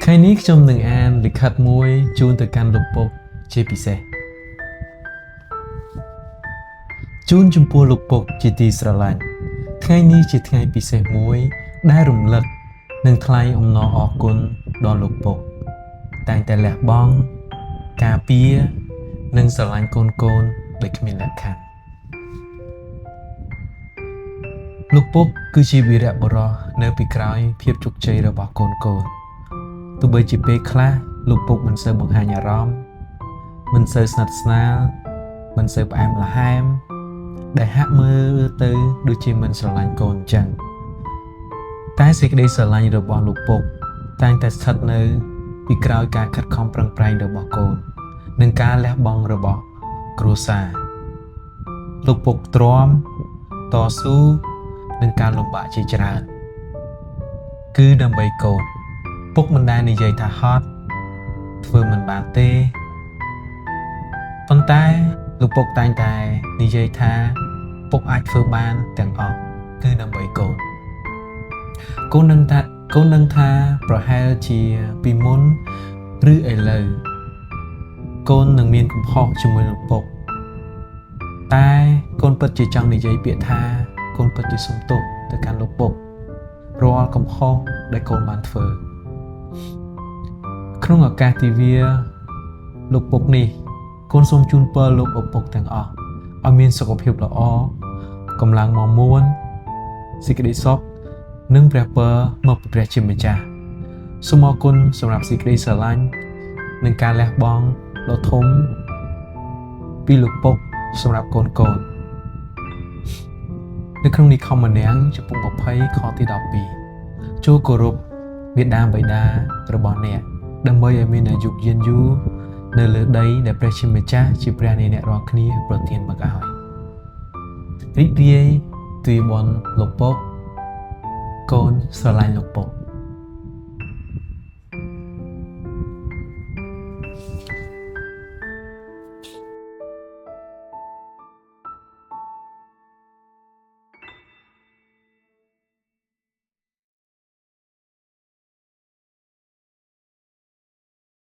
ថ្ងៃនេះខ្ញុំនឹងអានលិខិតមួយជូនទៅកាន់លោកពុកជាពិសេសជូនចំពោះលោកពុកជាទីស្រឡាញ់ថ្ងៃនេះជាថ្ងៃពិសេសមួយដែលរំលឹកនិងថ្លែងអំណរអរគុណដល់លោកពុកតែងតែលះបង់ការពារនិងស្រឡាញ់កូនដោយគ្មានលក្ខខណ្ឌលោកពុកគឺជាវីរបុរសនៅពីក្រោយភាពជោគជ័យរបស់កូនទោះបីជាពេលខ្លះលោកពុកមិនសូវបង្ហាញអារម្មណ៍មិនសូវស្និទ្ធស្នាលមិនសូវផ្អែមល្ហែមដែលហាក់មើលទៅដូចជាមិនស្រឡាញ់កូនអញ្ចឹងតែសេចក្តីស្រឡាញ់របស់លោកពុកតែងតែស្ថិតនៅពីក្រោយការខិតខំប្រឹងប្រែងរបស់កូននិងការលះបង់របស់គ្រួសារលោកពុកទ្រាំតស៊ូនឹងការលំបាកជាច្រើនគឺដើម្បីកូនពុកមិនដែលនិយាយថាហត់ធ្វើមិនបានទេប៉ុន្តែលោកពុកតែងតែនិយាយថាពុកអាចធ្វើបានទាំងអស់គឺដើម្បីកូននឹងថាប្រហែលជាពីមុនឬឥឡូវកូននឹងមានកំហុសជាមួយលោកពុកតែកូនពិតជាចង់និយាយពាក្យថាកូនពិតជាសុំទោសទៅកាន់លោកពុករាល់កំហុសដែលកូនបានធ្វើក្នុងឱកាសទិវាលោកពុកនេះកូនសូមជូនពរលោកឪពុកទាំងអស់ឲ្យមានសុខភាពល្អកម្លាំងមាំមួនសេចក្តីសុខនិងព្រះពរមកពីព្រះជាម្ចាស់សូមអរគុណសម្រាប់សេចក្តីស្រឡាញ់និងការលះបង់ដ៏ធំពីលោកពុកសម្រាប់កូននៅក្នុងនិខមម្នាក់ចំពុក20ខទី12ចូលគោរពមាតាបិតារបស់អ្នកដើម្បីឲ្យមានអាយុយឺនយូរនៅលើដីដែលព្រះជាម្ចាស់ជាព្រះនៃអ្នករាល់គ្នាប្រទានមកឲ្យរីករាយទិវាបុណ្យលោកពុកកូនស្រឡាញ់លោកពុក